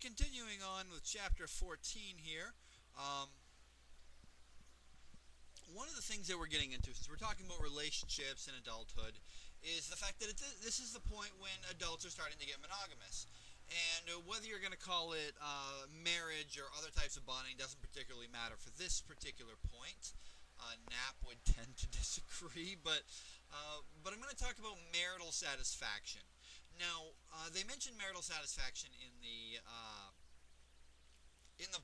continuing on with chapter 14 here, um, one of the things that we're getting into, since we're talking about relationships and adulthood, is the fact that this is the point when adults are starting to get monogamous. And whether you're going to call it marriage or other types of bonding doesn't particularly matter for this particular point. Knapp would tend to disagree, but I'm going to talk about marital satisfaction. Now, they mentioned marital satisfaction in the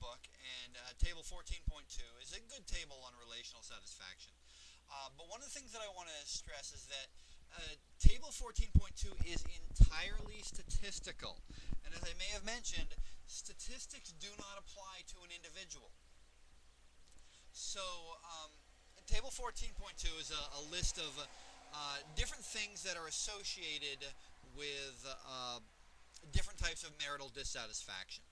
book, and table 14.2 is a good table on relational satisfaction. But one of the things that I want to stress is that table 14.2 is entirely statistical. And as I may have mentioned, statistics do not apply to an individual. So, table 14.2 is a list of different things that are associated with different types of marital dissatisfaction.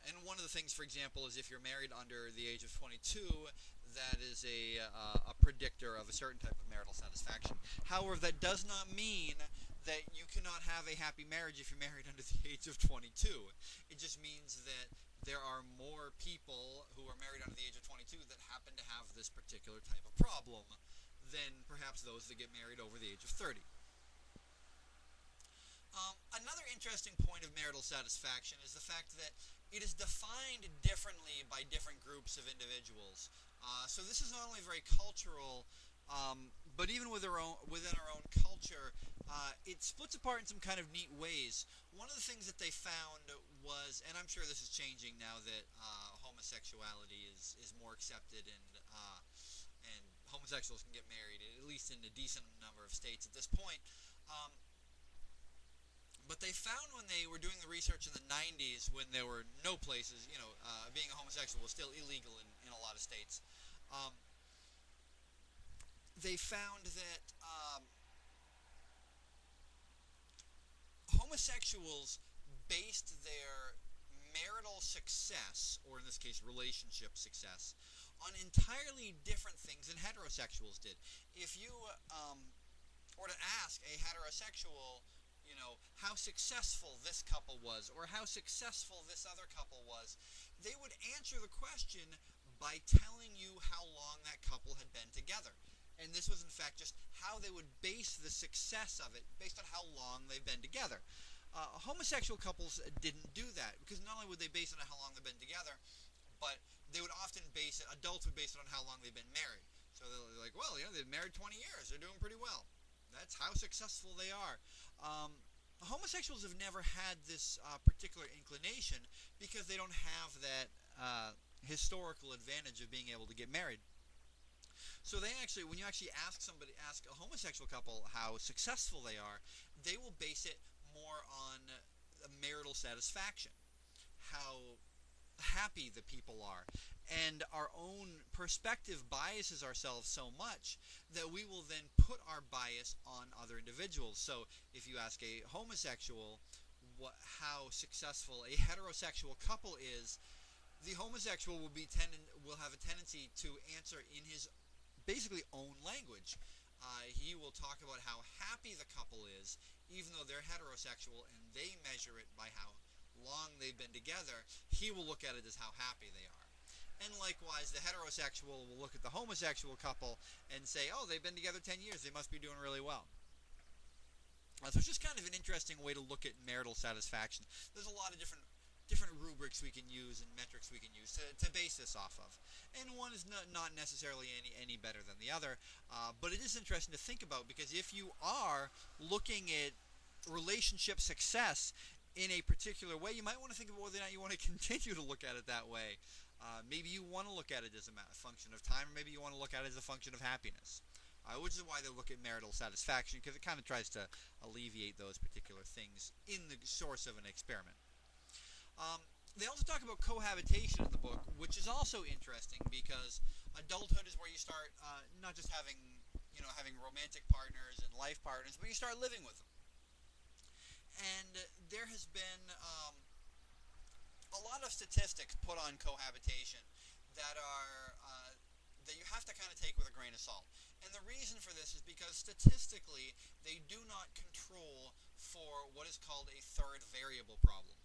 And one of the things, for example, is if you're married under the age of 22, that is a predictor of a certain type of marital satisfaction. However, that does not mean that you cannot have a happy marriage if you're married under the age of 22. It just means that there are more people who are married under the age of 22 that happen to have this particular type of problem than perhaps those that get married over the age of 30. Another interesting point of marital satisfaction is the fact that it is defined differently by different groups of individuals. So this is not only very cultural, but even within our own culture, it splits apart in some kind of neat ways. One of the things that they found was, and I'm sure this is changing now that homosexuality is more accepted and homosexuals can get married, at least in a decent number of states at this point. But they found when they were doing the research in the 90s, when there were no places, being a homosexual was still illegal in a lot of states, they found that homosexuals based their marital success, or in this case relationship success, on entirely different things than heterosexuals did. If you were to ask a heterosexual, how successful this couple was, or how successful this other couple was, they would answer the question by telling you how long that couple had been together. And this was, in fact, just how they would base the success of it based on how long they've been together. Homosexual couples didn't do that, because not only would they base it on how long they've been together, but they would often base it, adults would base it on how long they've been married. So they're like, well, they've been married 20 years, they're doing pretty well. That's how successful they are. Homosexuals have never had this particular inclination because they don't have that historical advantage of being able to get married. So they actually, when you actually ask a homosexual couple how successful they are, they will base it more on marital satisfaction, how happy the people are. And our own perspective biases ourselves so much that we will then put our bias on other individuals. So if you ask a homosexual how successful a heterosexual couple is, the homosexual will have a tendency to answer in his basically own language. He will talk about how happy the couple is, even though they're heterosexual and they measure it by how long they've been together. He will look at it as how happy they are. And likewise, the heterosexual will look at the homosexual couple and say, oh, they've been together 10 years, they must be doing really well. So it's just kind of an interesting way to look at marital satisfaction. There's a lot of different rubrics we can use and metrics we can use to base this off of. And one is not necessarily any better than the other, but it is interesting to think about, because if you are looking at relationship success in a particular way, you might want to think about whether or not you want to continue to look at it that way. Maybe you want to look at it as a function of time, or maybe you want to look at it as a function of happiness, which is why they look at marital satisfaction, because it kind of tries to alleviate those particular things in the source of an experiment. They also talk about cohabitation in the book, which is also interesting, because adulthood is where you start not just having romantic partners and life partners, but you start living with them. And there has been a lot of statistics put on cohabitation that you have to kind of take with a grain of salt. And the reason for this is because statistically, they do not control for what is called a third variable problem.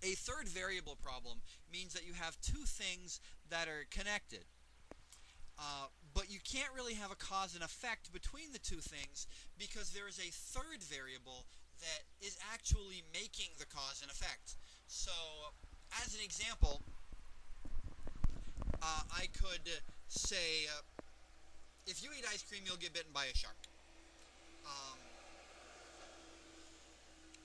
A third variable problem means that you have two things that are connected. But you can't really have a cause and effect between the two things because there is a third variable that is actually making the cause and effect. So, as an example, I could say, if you eat ice cream, you'll get bitten by a shark. Um,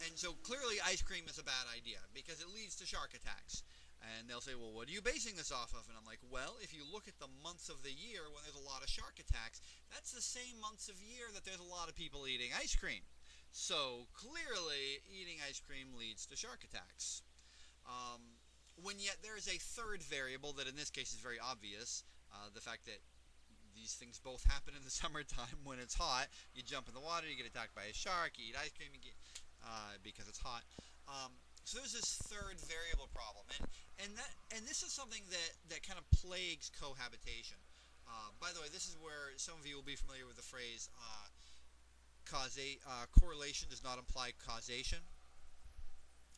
and so clearly ice cream is a bad idea because it leads to shark attacks. And they'll say, well, what are you basing this off of? And I'm like, well, if you look at the months of the year when there's a lot of shark attacks, that's the same months of year that there's a lot of people eating ice cream. So clearly, eating ice cream leads to shark attacks. When yet there is a third variable that in this case is very obvious, the fact that these things both happen in the summertime when it's hot. You jump in the water, you get attacked by a shark, you eat ice cream because it's hot. So there's this third variable problem, and this is something that kind of plagues cohabitation. By the way, this is where some of you will be familiar with the phrase correlation does not imply causation.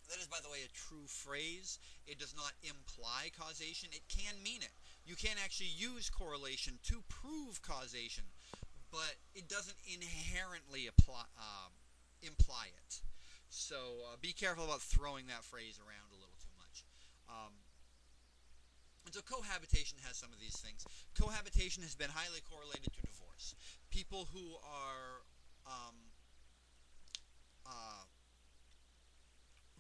That is, by the way, a true phrase. It does not imply causation. It can mean it. You can actually use correlation to prove causation, but it doesn't inherently imply it. So be careful about throwing that phrase around a little too much. And so cohabitation has some of these things. Cohabitation has been highly correlated to divorce. People who are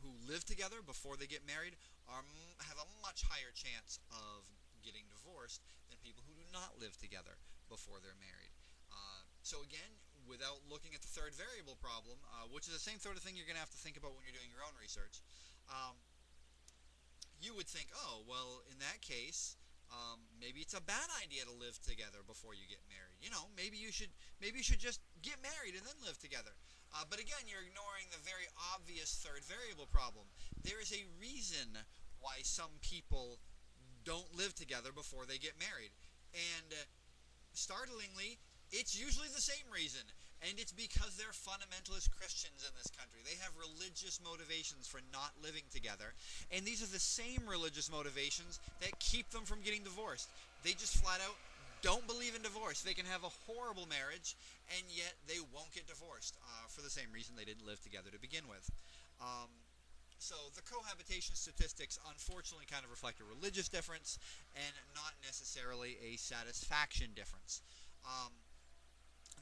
who live together before they get married have a much higher chance of getting divorced than people who do not live together before they're married. So again, without looking at the third variable problem, which is the same sort of thing you're going to have to think about when you're doing your own research, you would think, oh, well, in that case, maybe it's a bad idea to live together before you get married. You know, maybe you should just get married and then live together. But again, you're ignoring the very obvious third variable problem. There is a reason why some people don't live together before they get married. And startlingly, it's usually the same reason. And it's because they're fundamentalist Christians in this country. They have religious motivations for not living together. And these are the same religious motivations that keep them from getting divorced. They just flat out don't believe in divorce. They can have a horrible marriage, and yet they won't get divorced for the same reason they didn't live together to begin with. So the cohabitation statistics unfortunately kind of reflect a religious difference and not necessarily a satisfaction difference.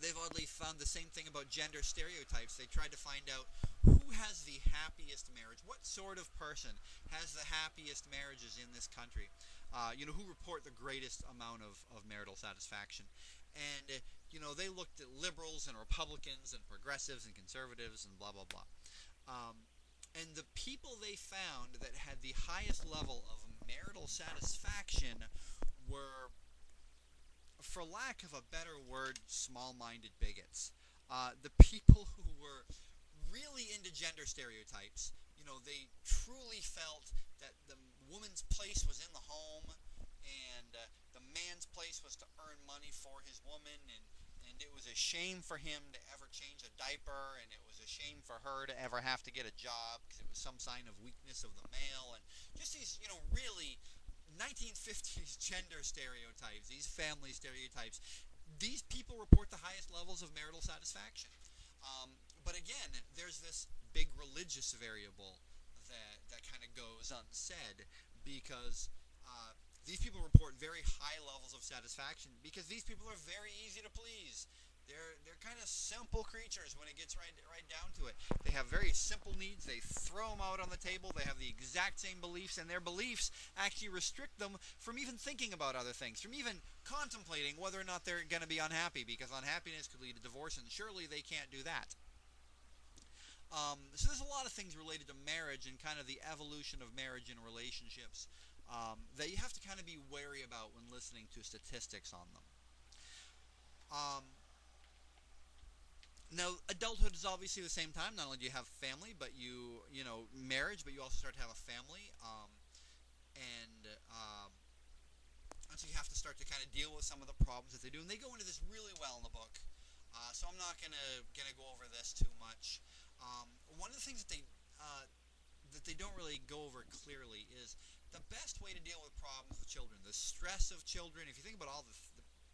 They've oddly found the same thing about gender stereotypes. They tried to find out who has the happiest marriage, what sort of person has the happiest marriages in this country, who report the greatest amount of marital satisfaction. And, they looked at liberals and Republicans and progressives and conservatives and blah, blah, blah. And the people they found that had the highest level of marital satisfaction were, for lack of a better word, small-minded bigots. The people who were really into gender stereotypes, they truly felt that the woman's place was in the home and the man's place was to earn money for his woman, and it was a shame for him to ever change a diaper, and it was a shame for her to ever have to get a job because it was some sign of weakness of the male, and just these, really 1950s gender stereotypes, these family stereotypes. These people report the highest levels of marital satisfaction. But again, there's this big religious variable that kind of goes unsaid because these people report very high levels of satisfaction because these people are very easy to please. They're kind of simple creatures when it gets right down to it. They have very simple needs. They throw them out on the table. They have the exact same beliefs, and their beliefs actually restrict them from even thinking about other things, from even contemplating whether or not they're going to be unhappy, because unhappiness could lead to divorce, and surely they can't do that. So there's a lot of things related to marriage and kind of the evolution of marriage and relationships that you have to kind of be wary about when listening to statistics on them. Now, adulthood is obviously the same time. Not only do you have family, but marriage, but you also start to have a family, and so you have to start to kind of deal with some of the problems that they do, and they go into this really well in the book. So I'm not gonna go over this too much. One of the things that they don't really go over clearly is the best way to deal with problems with children, the stress of children. If you think about all the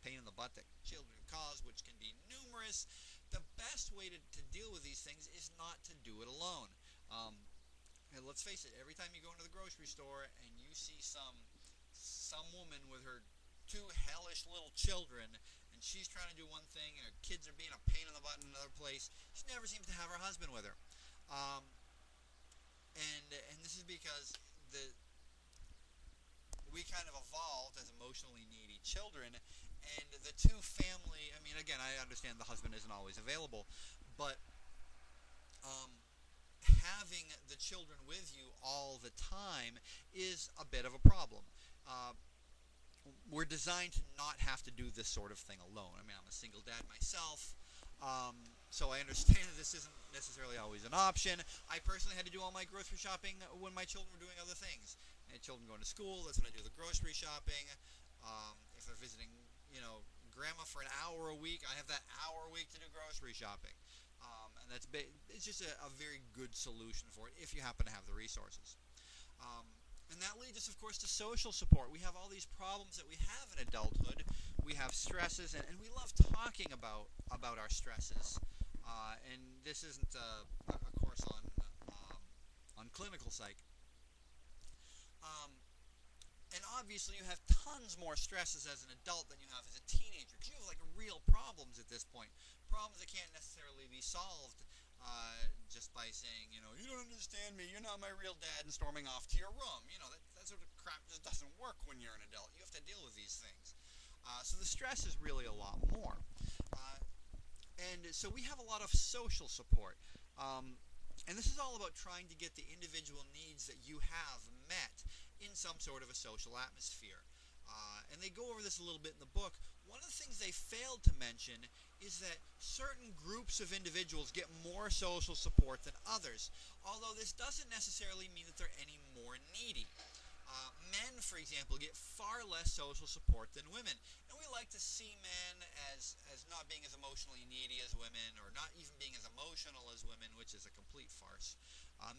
pain in the butt that children cause, which can be numerous, the best way to deal with these things is not to do it alone. And let's face it, every time you go into the grocery store and you see some woman with her two hellish little children, and she's trying to do one thing, and her kids are being a pain in the butt in another place, she never seems to have her husband with her. And this is because we kind of evolved as emotionally needy children, and the two family, I mean, again, I understand the husband isn't always available, but having the children with you all the time is a bit of a problem. We're designed to not have to do this sort of thing alone. I mean, I'm a single dad myself, so I understand that this isn't necessarily always an option. I personally had to do all my grocery shopping when my children were doing other things. I had children going to school, that's when I do the grocery shopping. If they're visiting, grandma for an hour a week, I have that hour a week to do grocery shopping. And it's just a very good solution for it if you happen to have the resources. And that leads us, of course, to social support. We have all these problems that we have in adulthood. We have stresses, and we love talking about our stresses. And this isn't a course on clinical psych. And obviously, you have tons more stresses as an adult than you have as a teenager, because you have real problems at this point. Problems that can't necessarily be solved just by saying, you don't understand me, you're not my real dad, and storming off to your room. That sort of crap just doesn't work when you're an adult. You have to deal with these things. So the stress is really a lot more. And so we have a lot of social support. And this is all about trying to get the individual needs that you have met in some sort of a social atmosphere. And they go over this a little bit in the book. One of the things they failed to mention is that certain groups of individuals get more social support than others, although this doesn't necessarily mean that they're any more needy. Men, for example, get far less social support than women, and we like to see men as not being as emotionally needy as women, or not even being as emotional as women, which is a complete farce.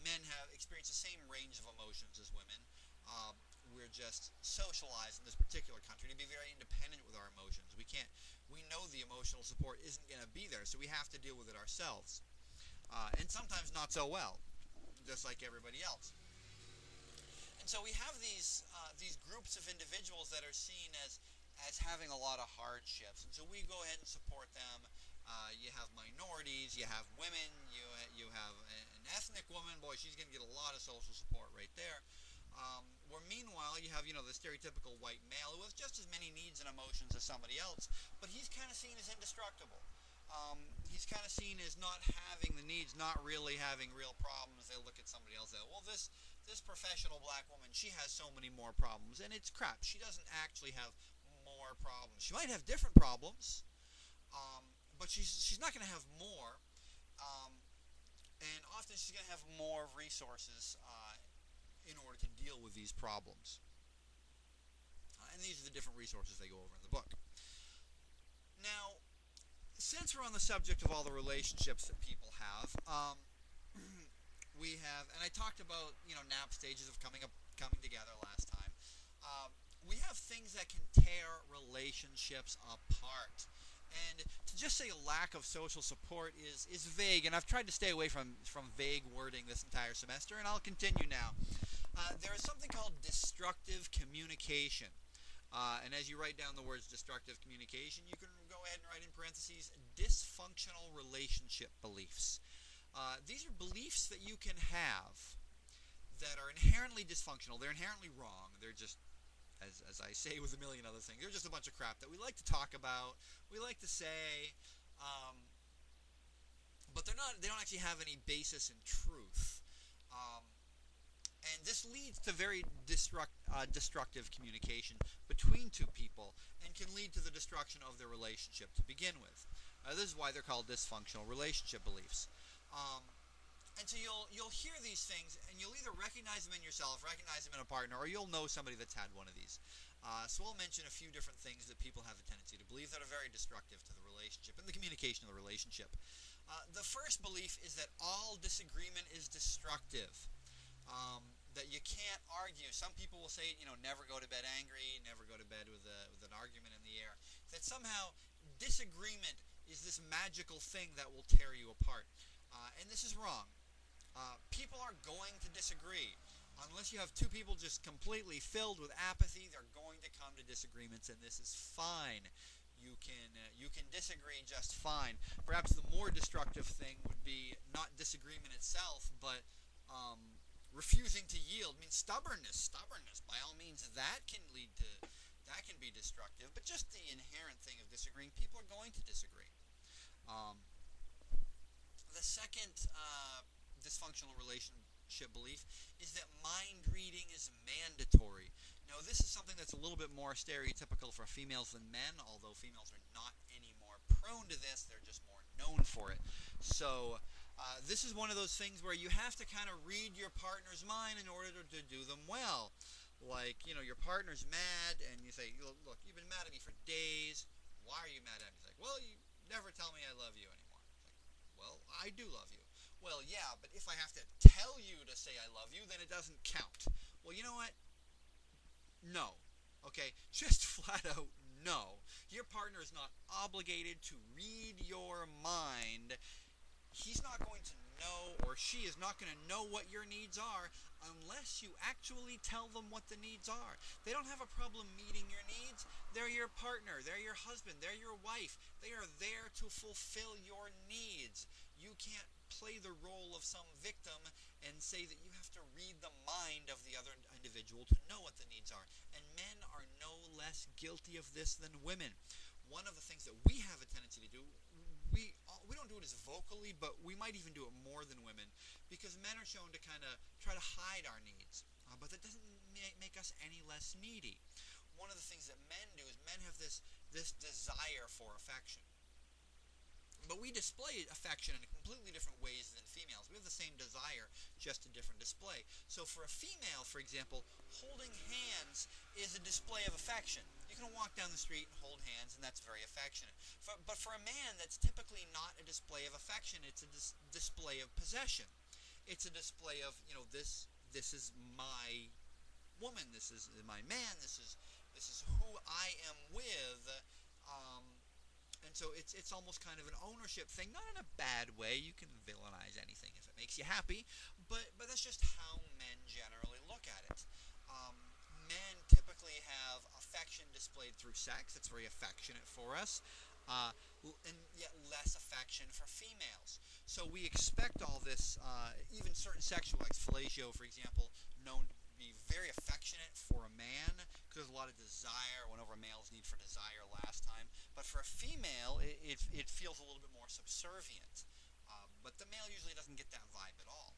Men have experienced the same range of emotions as women. We're just socialized in this particular country to be very independent with our emotions. We know the emotional support isn't going to be there, so we have to deal with it ourselves. And sometimes not so well, just like everybody else. And so we have these groups of individuals that are seen as having a lot of hardships, and so we go ahead and support them. You have minorities, you have women, you have an ethnic woman. Boy, she's going to get a lot of social support right there. Where meanwhile, you have, the stereotypical white male who has just as many needs and emotions as somebody else, but he's kind of seen as indestructible. He's kind of seen as not having the needs, not really having real problems. They look at somebody else and say, well, this professional black woman, she has so many more problems, and it's crap. She doesn't actually have more problems. She might have different problems, but she's not going to have more, and often she's going to have more resources in order to deal with these problems. And these are the different resources they go over in the book. Now, since we're on the subject of all the relationships that people have, we have, and I talked about, NAP stages of coming together last time. We have things that can tear relationships apart. And to just say a lack of social support is vague, and I've tried to stay away from vague wording this entire semester, and I'll continue now. There is something called destructive communication. And as you write down the words destructive communication, you can go ahead and write in parentheses dysfunctional relationship beliefs. These are beliefs that you can have that are inherently dysfunctional. They're inherently wrong. They're just, as I say with a million other things, they're just a bunch of crap that we like to talk about, we like to say, but they don't actually have any basis in truth. And this leads to very destructive communication between two people, and can lead to the destruction of their relationship to begin with. This is why they're called dysfunctional relationship beliefs. And so you'll hear these things, and you'll either recognize them in yourself, recognize them in a partner, or you'll know somebody that's had one of these. So I'll mention a few different things that people have a tendency to believe that are very destructive to the relationship and the communication of the relationship. The first belief is that all disagreement is destructive. that you can't argue. Some people will say, never go to bed angry, never go to bed with an argument in the air. That somehow disagreement is this magical thing that will tear you apart. And this is wrong. People are going to disagree. Unless you have two people just completely filled with apathy, they're going to come to disagreements, and this is fine. You can disagree just fine. Perhaps the more destructive thing would be not disagreement itself, but refusing to yield. I mean, stubbornness, by all means, that can be destructive. But just the inherent thing of disagreeing, people are going to disagree. The second dysfunctional relationship belief is that mind reading is mandatory. Now, this is something that's a little bit more stereotypical for females than men, although females are not any more prone to this. They're just more known for it. So this is one of those things where you have to kind of read your partner's mind in order to do them well. Like, your partner's mad, and you say, look, you've been mad at me for days. Why are you mad at me? He's like, well, you never tell me I love you anymore. It's like, well, I do love you. Well, yeah, but if I have to tell you to say I love you, then it doesn't count. Well, you know what? No. Okay? Just flat out no. Your partner is not obligated to read your mind. He's not going to know, or she is not going to know what your needs are unless you actually tell them what the needs are. They don't have a problem meeting your needs. They're your partner. They're your husband. They're your wife. They are there to fulfill your needs. You can't play the role of some victim and say that you have to read the mind of the other individual to know what the needs are. And men are no less guilty of this than women. One of the things that we have a tendency to do, we don't do it as vocally, but we might even do it more than women, because men are shown to kind of try to hide our needs. But that doesn't make us any less needy. One of the things that men do is men have this desire for affection. But we display affection in completely different ways than females. We have the same desire, just a different display. So for a female, for example, holding hands is a display of affection. You can walk down the street and hold hands, and that's very affectionate. But for a man, that's typically not a display of affection. It's a display of possession. It's a display of, this is my woman, this is my man, this is who I am with. And so it's almost kind of an ownership thing, not in a bad way. You can villainize anything if it makes you happy, but that's just how men generally look at it. Men typically have affection displayed through sex. It's very affectionate for us, and yet less affection for females. So we expect all this, even certain sexual acts, fellatio, for example, known to be very affectionate for a man, because there's a lot of desire. Went over a male's need for desire last time. But for a female, it feels a little bit more subservient. But the male usually doesn't get that vibe at all.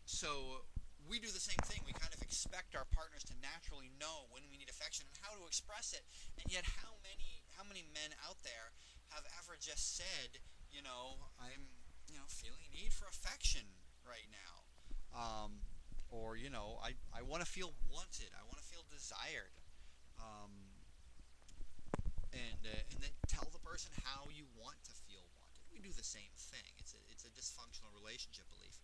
So we do the same thing. We kind of expect our partners to naturally know when we need affection and how to express it. And yet how many men out there have ever just said, I'm feeling a need for affection right now. Or, I want to feel wanted. I want to feel desired. And then tell the person how you want to feel wanted. We do the same thing. It's a dysfunctional relationship belief.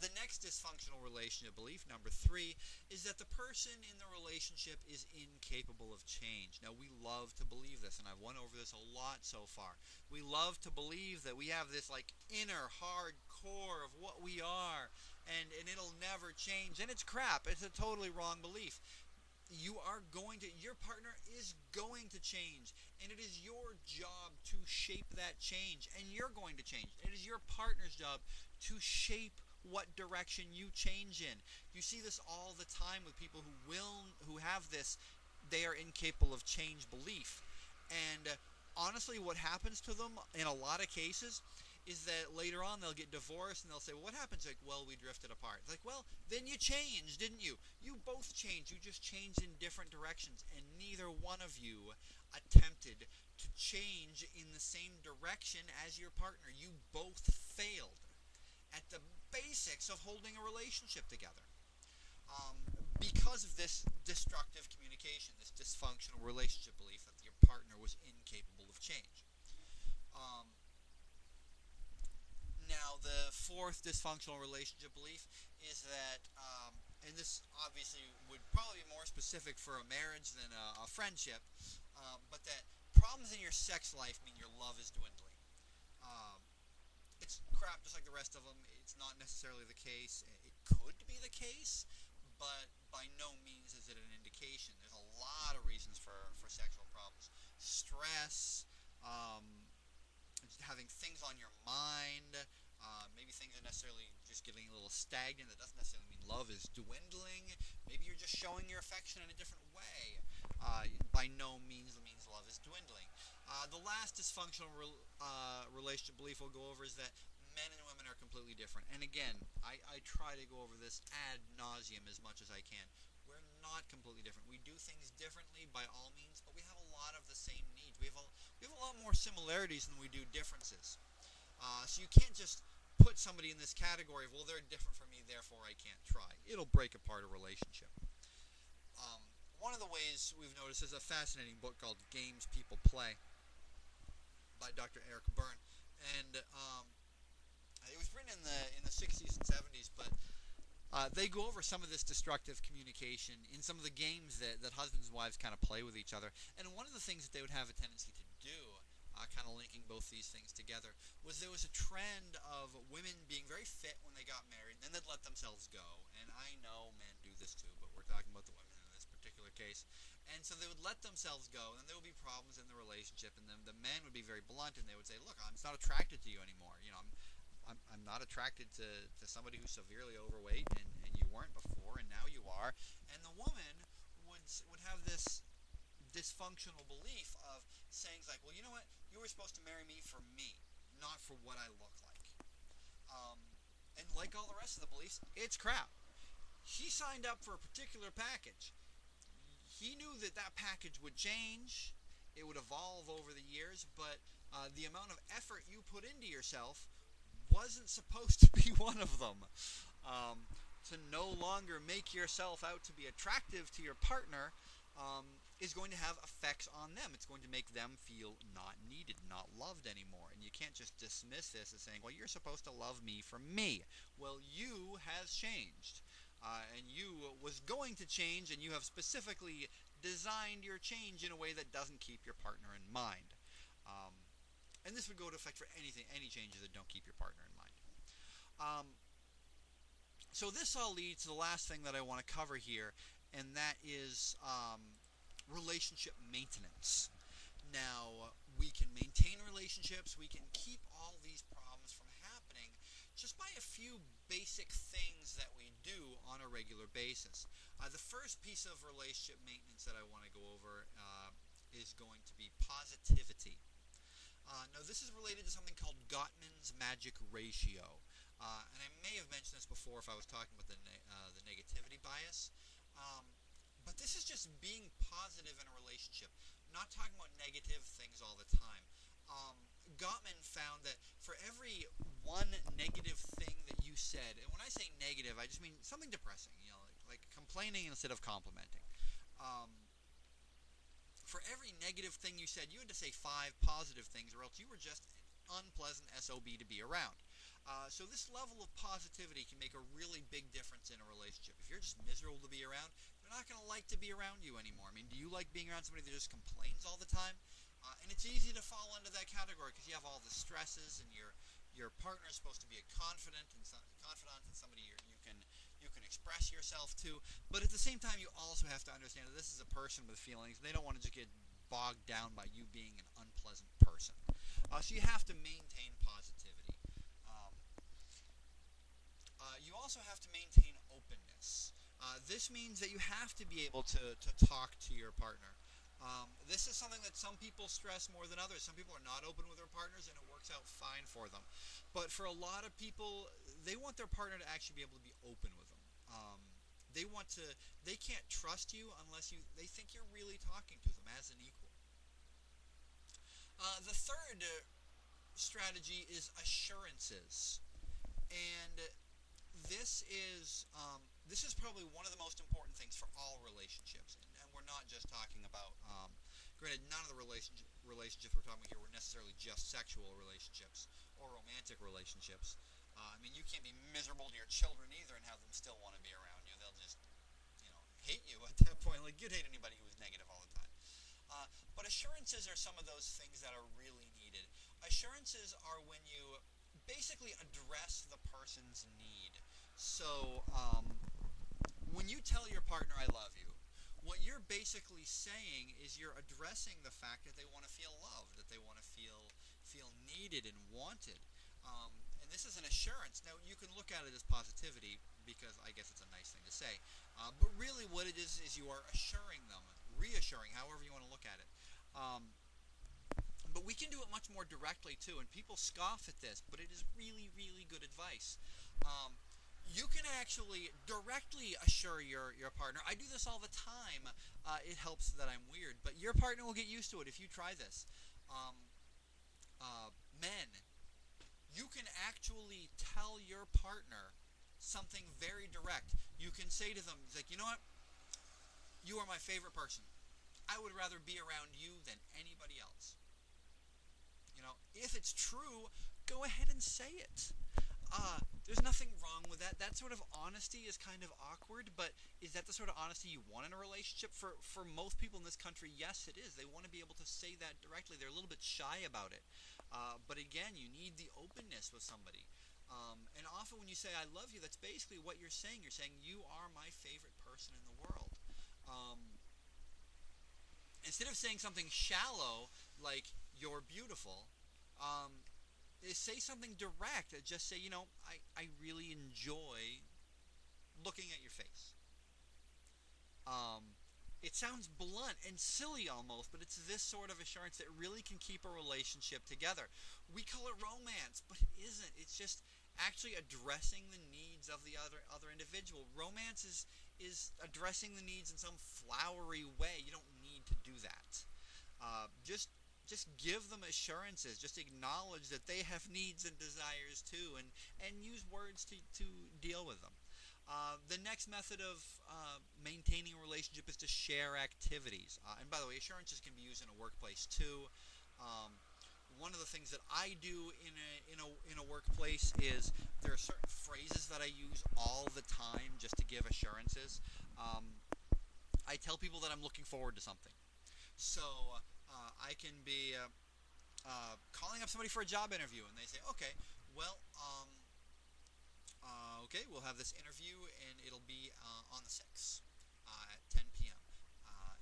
The next dysfunctional relationship belief, number 3, is that the person in the relationship is incapable of change. Now, we love to believe this, and I've went over this a lot so far. We love to believe that we have this inner hard core of what we are, and it'll never change. And it's crap. It's a totally wrong belief. Your partner is going to change, and it is your job to shape that change, and you're going to change. It is your partner's job to shape what direction you change in. You see this all the time with people who have this, they are incapable of change belief. And honestly, what happens to them in a lot of cases is that later on they'll get divorced and they'll say, well, what happens? Well, we drifted apart. It's well, then you changed, didn't you? You both changed. You just changed in different directions, and neither one of you attempted to change in the same direction as your partner. You both failed at the basics of holding a relationship together. Because of this destructive communication, this dysfunctional relationship belief that your partner was incapable of change. Now, the fourth dysfunctional relationship belief is that, and this obviously would probably be more specific for a marriage than a friendship, but that problems in your sex life mean your love is dwindling. Um, it's crap just like the rest of them. It's not necessarily the case. It could be the case, but by no means is it an indication. There's a lot of reasons for sexual problems. Stress, having things on your mind, maybe things are necessarily just getting a little stagnant. That doesn't necessarily mean love is dwindling. Maybe you're just showing your affection in a different way. By no means love is dwindling. The last dysfunctional relationship belief we'll go over is that men and women are completely different. And again, I try to go over this ad nauseum as much as I can. We're not completely different. We do things differently by all means, but we have a lot of the same needs. We have a lot more similarities than we do differences. So you can't just put somebody in this category of, well, they're different from me, therefore I can't try. It'll break apart a relationship. One of the ways we've noticed is a fascinating book called Games People Play by Dr. Eric Berne. And it was written in the 60s and 70s, but they go over some of this destructive communication in some of the games that husbands and wives kind of play with each other. And one of the things that they would have a tendency to do, kind of linking both these things together, was there was a trend of women being very fit when they got married, and then they'd let themselves go. And I know men do this too, but we're talking about the women in this particular case. And so they would let themselves go, and then there would be problems in the relationship, and then the men would be very blunt, and they would say, look, I'm not attracted to you anymore. You know, I'm not attracted to somebody who's severely overweight, and you weren't before, and now you are. And the woman would have this dysfunctional belief of saying like, well, you know what? You were supposed to marry me for me, not for what I look like. And like all the rest of the beliefs, it's crap. He signed up for a particular package. He knew that package would change. It would evolve over the years, but the amount of effort you put into yourself wasn't supposed to be one of them. To no longer make yourself out to be attractive to your partner is going to have effects on them. It's going to make them feel not needed, not loved anymore. And you can't just dismiss this as saying, well, you're supposed to love me for me. Well, you has changed. And you was going to change, and you have specifically designed your change in a way that doesn't keep your partner in mind. And this would go to effect for any changes that don't keep your partner in mind. So this all leads to the last thing that I want to cover here, and that is relationship maintenance. Now, we can maintain relationships, we can keep all these problems from happening just by a few basic things that we do on a regular basis. The first piece of relationship maintenance that I want to go over is going to be positivity. Now, this is related to something called Gottman's magic ratio. And I may have mentioned this before if I was talking about the negativity bias. But this is just being positive in a relationship, not talking about negative things all the time. Gottman found that for every one negative thing that you said, and when I say negative, I just mean something depressing, you know, like complaining instead of complimenting. For every negative thing you said, you had to say 5 positive things, or else you were just an unpleasant SOB to be around. So this level of positivity can make a really big difference in a relationship. If you're just miserable to be around, they're not going to like to be around you anymore. I mean, do you like being around somebody that just complains all the time? And it's easy to fall into that category because you have all the stresses, and your partner is supposed to be a confidant and somebody you can express yourself to. But at the same time, you also have to understand that this is a person with feelings, and they don't want to just get bogged down by you being an unpleasant person. So you have to maintain positivity. You also have to maintain openness. This means that you have to be able to talk to your partner. This is something that some people stress more than others. Some people are not open with their partners, and it works out fine for them. But for a lot of people, they want their partner to actually be able to be open with them. They can't trust you unless they think you're really talking to them as an equal. The third strategy is assurances. And this is probably one of the most important things for all relationships, and we're not just talking about. Granted, none of the relationships we're talking about here were necessarily just sexual relationships or romantic relationships. I mean, you can't be miserable to your children either and have them still want to be around you. They'll just, hate you at that point. Like, you'd hate anybody who was negative all the time. But assurances are some of those things that are really needed. Assurances are when you basically address the person's need. So, when you tell your partner, I love you, what you're basically saying is you're addressing the fact that they want to feel loved, that they want to feel needed and wanted. And this is an assurance. Now, you can look at it as positivity because I guess it's a nice thing to say. But really what it is you are assuring them, reassuring, however you want to look at it. But we can do it much more directly too, and people scoff at this, but it is really, really good advice. You can actually directly assure your partner. I do this all the time. It helps that I'm weird, but your partner will get used to it if you try this. Men, you can actually tell your partner something very direct. You can say to them, like, you know what? You are my favorite person. I would rather be around you than anybody else. If it's true, go ahead and say it. There's nothing wrong with that. That sort of honesty is kind of awkward, but is that the sort of honesty you want in a relationship? For most people in this country, yes, it is. They want to be able to say that directly. They're a little bit shy about it. But again, you need the openness with somebody. And often when you say, I love you, that's basically what you're saying. You're saying, you are my favorite person in the world. Instead of saying something shallow, like, you're beautiful, say something direct. Just say, I really enjoy looking at your face. It sounds blunt and silly almost, but it's this sort of assurance that really can keep a relationship together. We call it romance, but it isn't. It's just actually addressing the needs of the other individual. Romance is addressing the needs in some flowery way. You don't need to do that. Just give them assurances. Just acknowledge that they have needs and desires too, and use words to deal with them. The next method of maintaining a relationship is to share activities. And by the way, assurances can be used in a workplace too. One of the things that I do in a workplace is there are certain phrases that I use all the time just to give assurances. I tell people that I'm looking forward to something. So I can be calling up somebody for a job interview, and they say, okay, well, okay, we'll have this interview, and it'll be on the 6th at 10 p.m.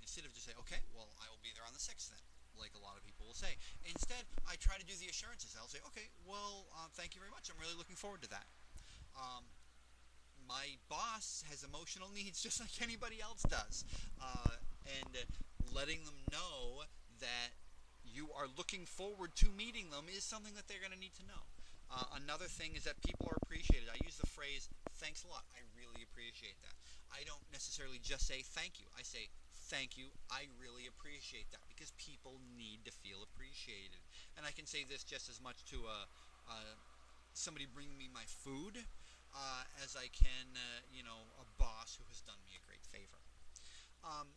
Instead of just say, okay, well, I will be there on the 6th then, like a lot of people will say. Instead, I try to do the assurances. I'll say, okay, well, thank you very much. I'm really looking forward to that. My boss has emotional needs just like anybody else does. And letting them know that you are looking forward to meeting them is something that they're going to need to know. Another thing is that people are appreciated. I use the phrase, thanks a lot. I really appreciate that. I don't necessarily just say thank you. I say, thank you. I really appreciate that, because people need to feel appreciated. And I can say this just as much to somebody bringing me my food as I can, a boss who has done me a great favor.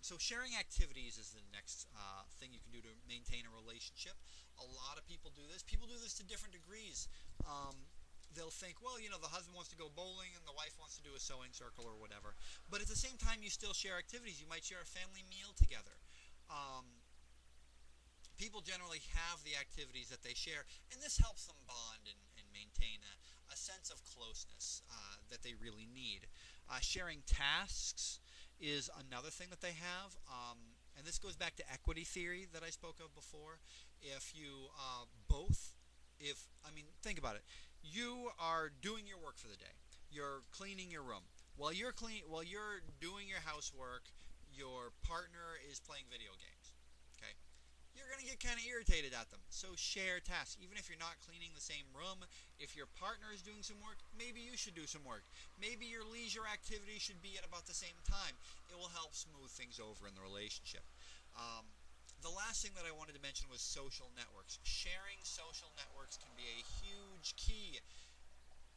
So sharing activities is the next thing you can do to maintain a relationship. A lot of people do this. People do this to different degrees. They'll think, well, the husband wants to go bowling and the wife wants to do a sewing circle or whatever. But at the same time, you still share activities. You might share a family meal together. People generally have the activities that they share, and this helps them bond and maintain a sense of closeness that they really need. Sharing tasks is another thing that they have, and this goes back to equity theory that I spoke of before. If you think about it. You are doing your work for the day. You're cleaning your room. While you're doing your housework, your partner is playing video games. Okay? You're going to get kind of irritated at them. So share tasks. Even if you're not cleaning the same room, if your partner is doing some work, maybe you should do some work. Maybe your leisure activity should be at about the same time. It will help smooth things over in the relationship. The last thing that I wanted to mention was social networks. Sharing social networks can be a huge key.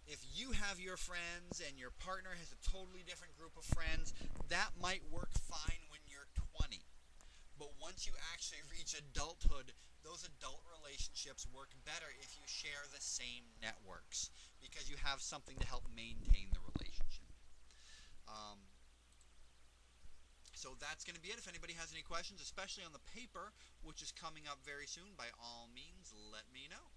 If you have your friends and your partner has a totally different group of friends, that might work fine when you're 20. But once you actually reach adulthood, those adult relationships work better if you share the same networks, because you have something to help maintain the relationship. Um, so that's going to be it. If anybody has any questions, especially on the paper, which is coming up very soon, by all means, let me know.